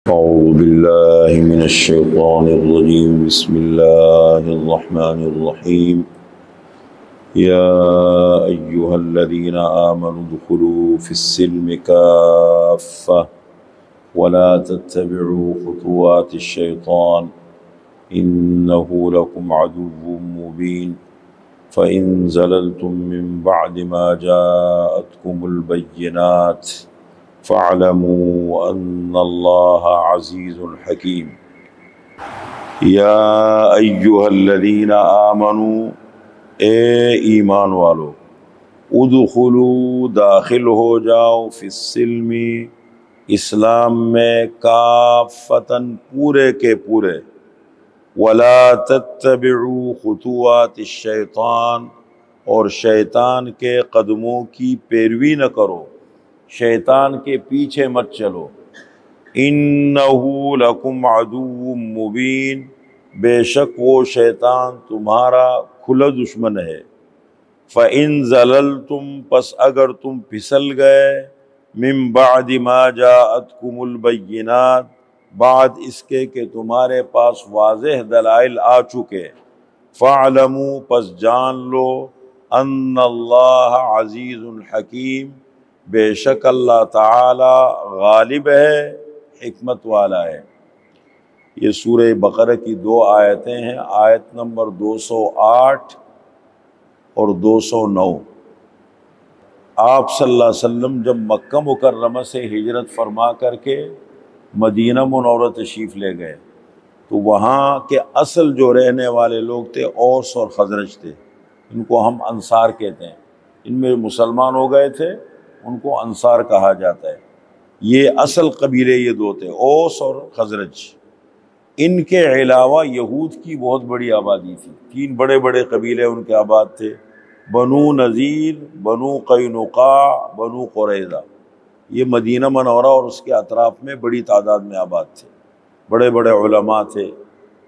أعوذ بالله من الشيطان الرجيم بسم الله الرحمن الرحيم يا أيها الذين آمنوا ادخلوا في السلم كافة ولا تتبعوا خطوات الشيطان إنه لكم عدو مبين فإن زللتم من بعد ما جاءتكم البينات فاعلموا ان اللہ عزیز حکیم یا ایہا الذین آمنوا اے ایمان والو ادخلوا داخل ہو جاؤ فی السلم اسلام میں کافتاً پورے کے پورے ولا تتبعوا خطوات الشیطان اور شیطان کے قدموں کی پیروی نہ کرو، شیطان کے پیچھے مت چلو۔ انہ لکم عدو مبین، بے شک وہ شیطان تمہارا کھلا دشمن ہے۔ فإن زللتم، پس اگر تم پھسل گئے، من بعد ما جاءتکم البینات، بعد اس کے کہ تمہارے پاس واضح دلائل آ چکے، فاعلموا، پس جان لو، ان اللہ عزیز حکیم، بے شک اللہ تعالی غالب ہے، حکمت والا ہے۔ یہ سورہ بقرہ کی 2 آیتیں ہیں، آیت نمبر 208 اور 209۔ آپ صلی اللہ علیہ وسلم جب مکہ مکرمہ سے ہجرت فرما کر کے مدینہ منورہ تشریف لے گئے تو وہاں کے اصل جو رہنے والے لوگ تھے اوس اور خزرج تھے، ان کو ہم انصار کہتے ہیں۔ ان میں مسلمان ہو گئے تھے، ان کو انصار کہا جاتا ہے۔ یہ اصل قبیلے یہ 2 تھے، اوس اور خزرج۔ ان کے علاوہ یہود کی بہت بڑی آبادی تھی، 3 بڑے بڑے قبیلے ان کے آباد تھے، بنو نذیر، بنو قینقاع، بنو قریظہ۔ یہ مدینہ منورہ اور اس کے اطراف میں بڑی تعداد میں آباد تھے، بڑے بڑے علماء تھے،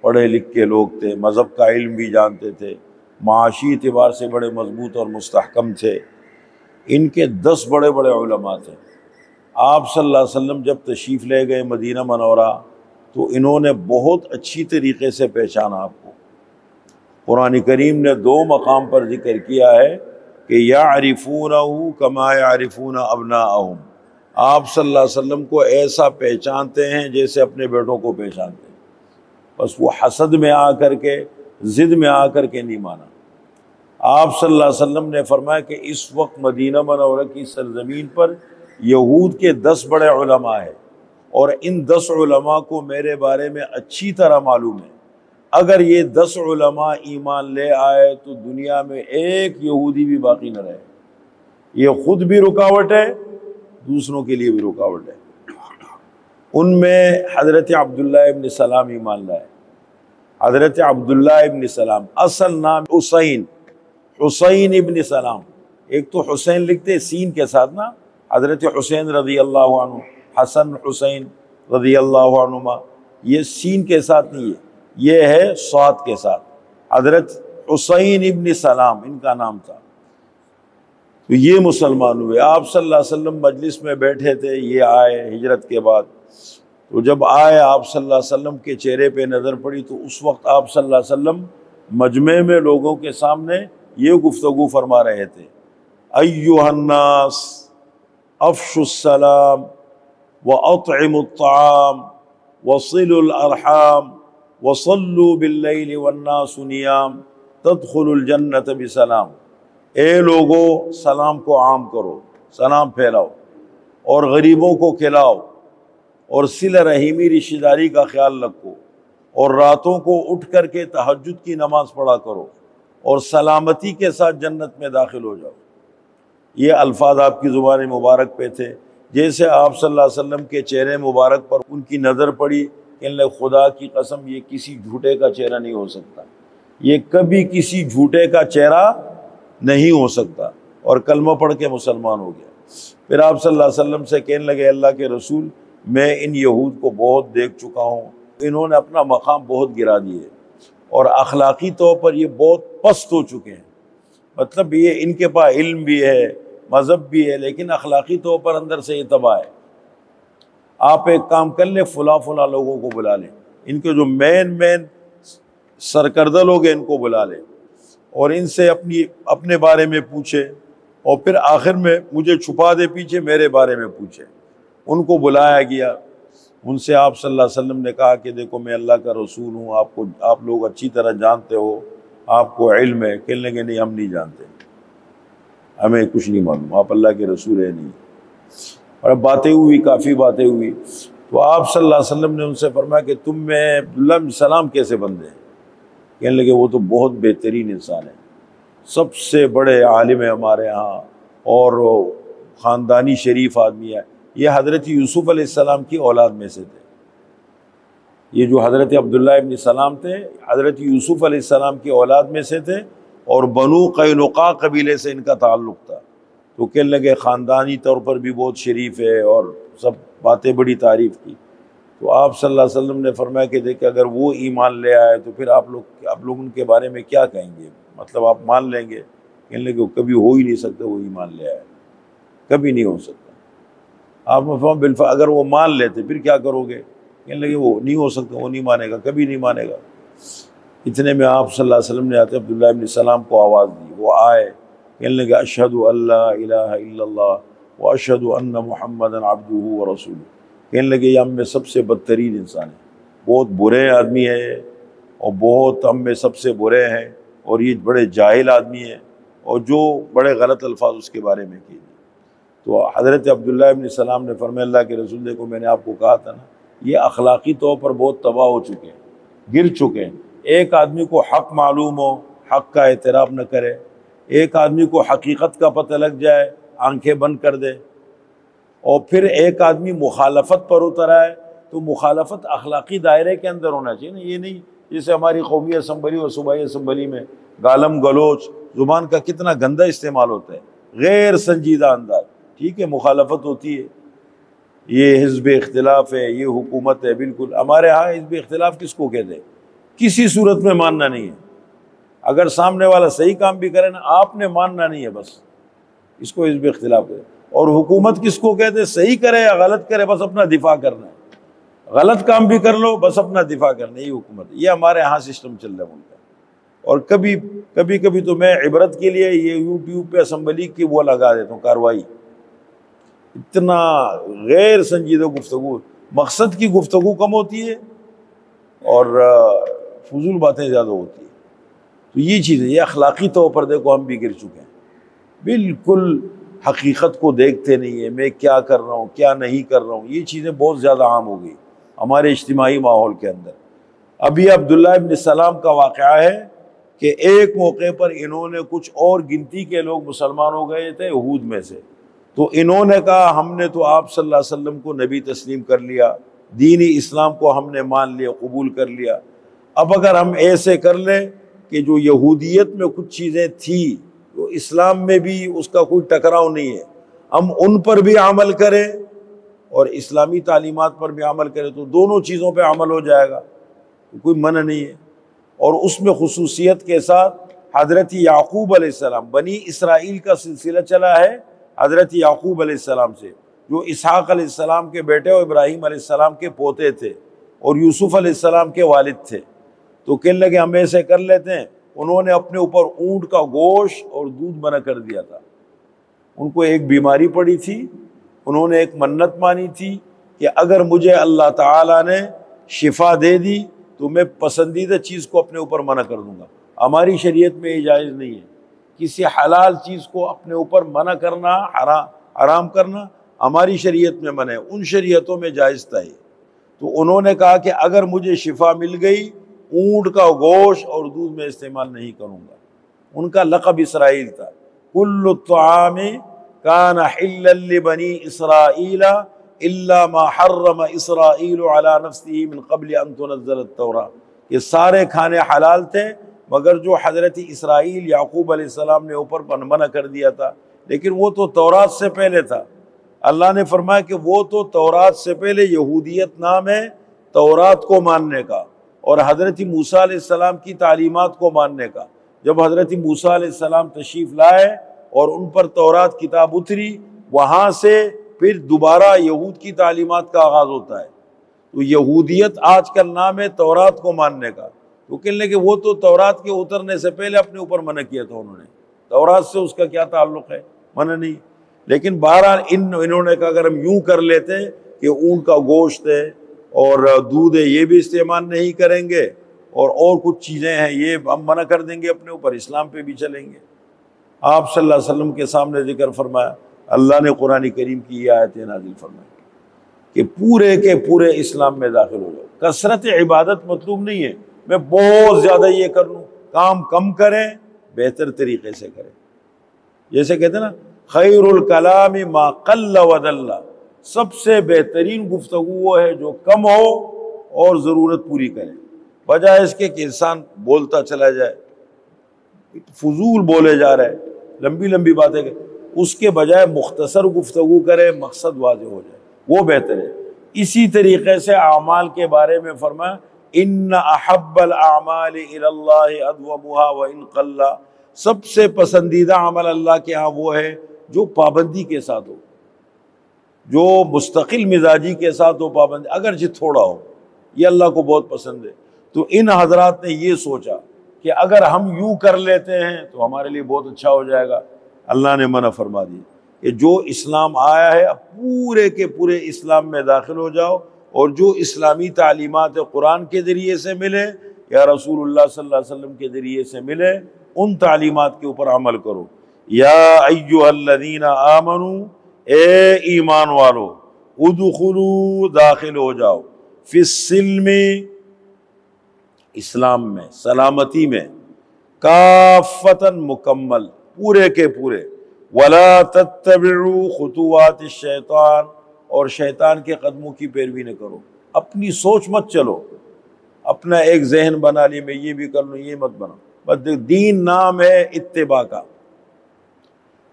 پڑھے لکھ کے لوگ تھے، مذہب کا علم بھی جانتے تھے، معاشی اعتبار سے بڑے مضبوط اور مستحکم تھے۔ ان کے 10 بڑے بڑے علماء تھے۔ آپ صلی اللہ علیہ وسلم جب تشریف لے گئے مدینہ منورہ تو انہوں نے بہت اچھی طریقے سے پہچانا آپ کو۔ قرآن کریم نے 2 مقام پر ذکر کیا ہے کہ یعرفونہ کما یعرفون ابناءہم، آپ صلی اللہ علیہ وسلم کو ایسا پہچانتے ہیں جیسے اپنے بیٹوں کو پہچانتے ہیں۔ بس وہ حسد میں آ کر کے، ضد میں آ کر کے نہیں مانا۔ آپ صلی اللہ علیہ وسلم نے فرمایا کہ اس وقت مدینہ منورہ کی سرزمین پر یہود کے 10 بڑے علماء ہیں، اور ان 10 علماء کو میرے بارے میں اچھی طرح معلوم ہے۔ اگر یہ 10 علماء ایمان لے آئے تو دنیا میں ایک یہودی بھی باقی نہ رہے۔ یہ خود بھی رکاوٹ ہے، دوسروں کے لیے بھی رکاوٹ ہے۔ ان میں حضرت عبداللہ ابن سلام ایمان لائے۔ حضرت عبداللہ ابن سلام، اصل نام حسین ابن سلام، ایک تو حسین لکھتے سین کے ساتھ نا، حضرت حسین رضی اللہ عنہ، حسن حسین رضی اللہ عنہما، یہ سین کے ساتھ نہیں ہے، یہ ہے صاد کے ساتھ۔ حضرت حسین ابن سلام ان کا نام تھا۔ تو یہ مسلمان ہوئے۔ آپ صلی اللہ علیہ وسلم مجلس میں بیٹھے تھے، یہ آئے ہجرت کے بعد۔ تو جب آئے آپ صلی اللہ علیہ وسلم کے چہرے پہ نظر پڑی تو اس وقت آپ صلی اللہ علیہ وسلم مجمع میں لوگوں کے سامنے یہ گفتگو فرما رہے تھے، ایھا الناس افشوا السلام واطعموا الطعام وصلوا الارحام وصلوا باللیل والناس نیام تدخلوا الجنۃ بسلام۔ اے لوگو، سلام کو عام کرو، سلام پھیلاؤ، اور غریبوں کو کھلاؤ، اور صلہ رحیمی رشتہ داری کا خیال رکھو، اور راتوں کو اٹھ کر کے تہجد کی نماز پڑھا کرو، اور سلامتی کے ساتھ جنت میں داخل ہو جاؤ۔ یہ الفاظ آپ کی زبان مبارک پہ تھے۔ جیسے آپ صلی اللہ علیہ وسلم کے چہرے مبارک پر ان کی نظر پڑی کہ خدا کی قسم یہ کسی جھوٹے کا چہرہ نہیں ہو سکتا، یہ کبھی کسی جھوٹے کا چہرہ نہیں ہو سکتا، اور کلمہ پڑھ کے مسلمان ہو گیا۔ پھر آپ صلی اللہ علیہ وسلم سے کہنے لگے، اللہ کے رسول، میں ان یہود کو بہت دیکھ چکا ہوں، انہوں نے اپنا مقام بہت گرا دیے، اور اخلاقی طور پر یہ بہت پست ہو چکے ہیں۔ مطلب یہ ان کے پاس علم بھی ہے، مذہب بھی ہے، لیکن اخلاقی طور پر اندر سے یہ تباہ ہے۔ آپ ایک کام کر لیں، فلاں فلاں لوگوں کو بلا لیں، ان کے جو مین سرکردہ لوگ ہیں ان کو بلا لیں اور ان سے اپنے بارے میں پوچھے، اور پھر آخر میں مجھے چھپا دے پیچھے میرے بارے میں پوچھے۔ ان کو بلایا گیا، ان سے آپ صلی اللہ علیہ وسلم نے کہا کہ دیکھو میں اللہ کا رسول ہوں، آپ لوگ اچھی طرح جانتے ہو، آپ کو علم ہے۔ کہنے لگے نہیں، ہم نہیں جانتے، ہمیں کچھ نہیں معلوم، آپ اللہ کے رسول ہیں نہیں۔ اور باتیں ہوئی، کافی باتیں ہوئی، تو آپ صلی اللہ علیہ وسلم نے ان سے فرمایا کہ تم میں عبداللہ بن سلام کیسے بندے ہیں؟ کہنے لگے وہ تو بہت بہترین انسان ہے، سب سے بڑے عالم ہیں ہمارے ہاں، اور خاندانی شریف آدمی ہے۔ یہ حضرت یوسف علیہ السلام کی اولاد میں سے تھے، یہ جو حضرت عبداللہ ابن سلام تھے حضرت یوسف علیہ السلام کی اولاد میں سے تھے، اور بنو قینقاع قبیلے سے ان کا تعلق تھا۔ تو کہنے لگے خاندانی طور پر بھی بہت شریف ہے، اور سب باتیں بڑی تعریف کی۔ تو آپ صلی اللہ علیہ وسلم نے فرمایا کہ دیکھیں اگر وہ ایمان لے آئے تو پھر آپ لوگ ان کے بارے میں کیا کہیں گے؟ مطلب آپ مان لیں گے؟ کہنے لگے کبھی ہو ہی نہیں سکتا وہ ایمان لے آئے، کبھی نہیں ہو سکتا۔ آپ نے فرمایا بالفعل اگر وہ مان لیتے پھر کیا کرو گے؟ کہنے لگے وہ نہیں ہو سکتا، وہ نہیں مانے گا، کبھی نہیں مانے گا۔ اتنے میں آپ صلی اللہ علیہ وسلم نے آتے عبداللہ ابن سلام کو آواز دی، وہ آئے، کہنے لگے اشہد ان لا الہ الا اللہ واشہد ان محمدا عبدہ ورسولہ۔ کہنے لگے یہ ہم میں سب سے بدترین انسان ہے، بہت برے آدمی ہے، اور بہت ہم میں سب سے برے ہیں، اور یہ بڑے جاہل آدمی ہیں، اور جو بڑے غلط الفاظ اس کے بارے میں کیے۔ تو حضرت عبداللہ ابن سلام نے فرمایا اللہ کے رسول دیکھو میں نے آپ کو کہا تھا نا، یہ اخلاقی طور پر بہت تباہ ہو چکے ہیں، گر چکے ہیں۔ ایک آدمی کو حق معلوم ہو، حق کا اعتراف نہ کرے، ایک آدمی کو حقیقت کا پتہ لگ جائے، آنکھیں بند کر دے، اور پھر ایک آدمی مخالفت پر اتر آئے، تو مخالفت اخلاقی دائرے کے اندر ہونا چاہیے نا، یہ نہیں جیسے ہماری قومی اسمبلی اور صوبائی اسمبلی میں گالم گلوچ زبان کا کتنا گندا استعمال ہوتا ہے، غیر سنجیدہ انداز۔ ٹھیک ہے مخالفت ہوتی ہے، یہ حزب اختلاف ہے، یہ حکومت ہے، بالکل ہمارے ہاں حزب اختلاف کس کو کہتے ہیں؟ کسی صورت میں ماننا نہیں ہے، اگر سامنے والا صحیح کام بھی کرے نا آپ نے ماننا نہیں ہے، بس اس کو حزب اختلاف کہتے ہیں۔ اور حکومت کس کو کہتے ہیں؟ صحیح کرے یا غلط کرے بس اپنا دفاع کرنا ہے، غلط کام بھی کر لو بس اپنا دفاع کرنا ہے، یہ حکومت ہے۔ یہ ہمارے ہاں سسٹم چل رہا ہے ملک کا۔ اور کبھی تو میں عبرت کے لیے یہ یوٹیوب پہ اسمبلی کی وہ لگا دیتا ہوں کاروائی، اتنا غیر سنجیدہ گفتگو، مقصد کی گفتگو کم ہوتی ہے اور فضول باتیں زیادہ ہوتی ہیں۔ تو یہ چیزیں، یہ اخلاقی طور پر دیکھو ہم بھی گر چکے ہیں، بالکل حقیقت کو دیکھتے نہیں ہیں، میں کیا کر رہا ہوں کیا نہیں کر رہا ہوں، یہ چیزیں بہت زیادہ عام ہو گئی ہمارے اجتماعی ماحول کے اندر۔ ابھی عبداللہ ابن سلام کا واقعہ ہے کہ ایک موقع پر انہوں نے کچھ اور گنتی کے لوگ مسلمان ہو گئے تھے یہود میں سے، تو انہوں نے کہا ہم نے تو آپ صلی اللہ علیہ وسلم کو نبی تسلیم کر لیا، دین اسلام کو ہم نے مان لیا، قبول کر لیا، اب اگر ہم ایسے کر لیں کہ جو یہودیت میں کچھ چیزیں تھیں تو اسلام میں بھی اس کا کوئی ٹکراؤ نہیں ہے، ہم ان پر بھی عمل کریں اور اسلامی تعلیمات پر بھی عمل کریں تو دونوں چیزوں پہ عمل ہو جائے گا، کوئی منع نہیں ہے۔ اور اس میں خصوصیت کے ساتھ حضرت یعقوب علیہ السلام، بنی اسرائیل کا سلسلہ چلا ہے حضرت یعقوب علیہ السلام سے، جو اسحاق علیہ السلام کے بیٹے اور ابراہیم علیہ السلام کے پوتے تھے اور یوسف علیہ السلام کے والد تھے۔ تو کہنے لگے ہم ایسے کر لیتے ہیں، انہوں نے اپنے اوپر اونٹ کا گوشت اور دودھ منع کر دیا تھا۔ ان کو ایک بیماری پڑی تھی، انہوں نے ایک منت مانی تھی کہ اگر مجھے اللہ تعالیٰ نے شفا دے دی تو میں پسندیدہ چیز کو اپنے اوپر منع کر دوں گا۔ ہماری شریعت میں یہ جائز نہیں ہے، کسی حلال چیز کو اپنے اوپر منع کرنا، حرام کرنا ہماری شریعت میں منع ہے، ان شریعتوں میں جائز تھا یہ۔ تو انہوں نے کہا کہ اگر مجھے شفا مل گئی اونٹ کا گوشت اور دودھ میں استعمال نہیں کروں گا۔ ان کا لقب اسرائیل تھا، کل الطعام کان حلا لبنی اسرائیل الا ما حرم اسرائیل علی نفسه من قبل ان تنزل التوراۃ، یہ سارے کھانے حلال تھے مگر جو حضرت اسرائیل یعقوب علیہ السلام نے اوپر منع کر دیا تھا، لیکن وہ تو تورات سے پہلے تھا۔ اللہ نے فرمایا کہ وہ تو تورات سے پہلے یہودیت نام ہے تورات کو ماننے کا اور حضرت موسیٰ علیہ السلام کی تعلیمات کو ماننے کا۔ جب حضرت موسیٰ علیہ السلام تشریف لائے اور ان پر تورات کتاب اتری، وہاں سے پھر دوبارہ یہود کی تعلیمات کا آغاز ہوتا ہے۔ تو یہودیت آج کل نام ہے تورات کو ماننے کا، تو کہنے کہ وہ تو تورات کے اترنے سے پہلے اپنے اوپر منع کیا تھا انہوں نے، تورات سے اس کا کیا تعلق ہے، منع نہیں۔ لیکن بہرحال انہوں نے کہا اگر ہم یوں کر لیتے کہ اونٹ کا گوشت ہے اور دودھ ہے یہ بھی استعمال نہیں کریں گے، اور کچھ چیزیں ہیں یہ ہم منع کر دیں گے اپنے اوپر، اسلام پہ بھی چلیں گے۔ آپ صلی اللہ علیہ وسلم کے سامنے ذکر فرمایا، اللہ نے قرآن کریم کی یہ آیتیں نازل فرمائی کہ پورے کے پورے اسلام میں داخل ہو جاؤ۔ کثرت عبادت مطلوب نہیں ہے، میں بہت زیادہ یہ کر لوں، کام کم کریں، بہتر طریقے سے کریں۔ جیسے کہتے ہیں نا خیر الکلام ما قل ودل، سب سے بہترین گفتگو وہ ہے جو کم ہو اور ضرورت پوری کرے، بجائے اس کے کہ انسان بولتا چلا جائے، فضول بولے جا رہے لمبی لمبی باتیں، اس کے بجائے مختصر گفتگو کرے، مقصد واضح ہو جائے، وہ بہتر ہے۔ اسی طریقے سے اعمال کے بارے میں فرمایا ان احب الاعمال الی اللہ ادومها وان قل، سب سے پسندیدہ عمل اللہ کے ہاں وہ ہے جو پابندی کے ساتھ ہو، جو مستقل مزاجی کے ساتھ ہو، پابندی اگرچہ تھوڑا ہو، یہ اللہ کو بہت پسند ہے۔ تو ان حضرات نے یہ سوچا کہ اگر ہم یوں کر لیتے ہیں تو ہمارے لیے بہت اچھا ہو جائے گا۔ اللہ نے منع فرما دیا کہ جو اسلام آیا ہے اب پورے کے پورے اسلام میں داخل ہو جاؤ، اور جو اسلامی تعلیمات قرآن کے ذریعے سے ملے یا رسول اللہ صلی اللہ علیہ وسلم کے ذریعے سے ملے ان تعلیمات کے اوپر عمل کرو۔ یا ایھا الذین آمنوا، اے ایمان والو، ادخلوا، داخل ہو جاؤ، فی السلم، اسلام میں، سلامتی میں، کافتاً، مکمل، پورے کے پورے، ولا تتبعوا خطوات الشیطان، اور شیطان کے قدموں کی پیروی نہ کرو، اپنی سوچ مت چلو، اپنا ایک ذہن بنا لی میں یہ بھی کر لوں، یہ مت بناؤ، بس دین نام ہے اتباع کا،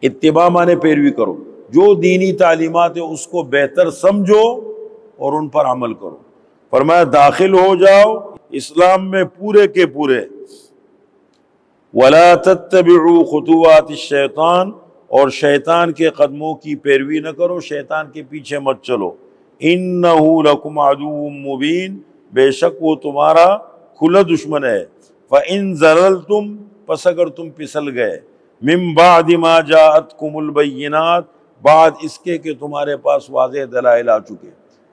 اتباع مانے پیروی کرو، جو دینی تعلیمات ہے اس کو بہتر سمجھو اور ان پر عمل کرو۔ فرمایا داخل ہو جاؤ اسلام میں پورے کے پورے، وَلَا تَتَّبِعُوا خُطُوَاتِ الشَّيْطَانِ، اور شیطان کے قدموں کی پیروی نہ کرو، شیطان کے پیچھے مت چلو۔ إِنَّهُ لَكُمْ عَدُوٌّ مُّبِينٌ، بے شک وہ تمہارا کھلا دشمن ہے۔ فَإِن زَلَلْتُمْ، پس اگر تم پھسل گئے، مِن بَعْدِ مَا جَاءَتْكُمُ الْبَيِّنَاتُ، بعد اس کے کہ تمہارے پاس واضح دلائل آ چکے،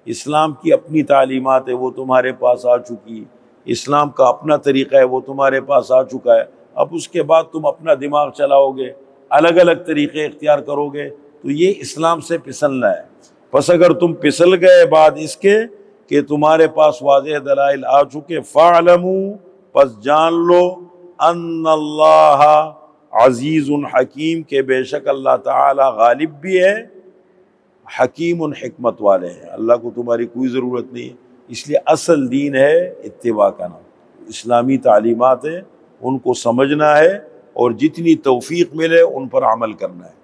اسلام کی اپنی تعلیمات ہے وہ تمہارے پاس آ چکی، اسلام کا اپنا طریقہ ہے وہ تمہارے پاس آ چکا ہے، اب اس کے بعد تم اپنا دماغ چلاؤ گے، الگ الگ طریقے اختیار کرو گے، تو یہ اسلام سے پھسلنا ہے۔ پس اگر تم پھسل گئے بعد اس کے کہ تمہارے پاس واضح دلائل آ چکے، فَاعْلَمُوا، پس جان لو، ان اللہ عزیز حکیم، کہ بے شک اللہ تعالی غالب بھی ہے، حکیم حکمت والے ہیں، اللہ کو تمہاری کوئی ضرورت نہیں ہے۔ اس لیے اصل دین ہے اتباع کا نام، اسلامی تعلیمات ہیں ان کو سمجھنا ہے اور جتنی توفیق ملے ان پر عمل کرنا ہے۔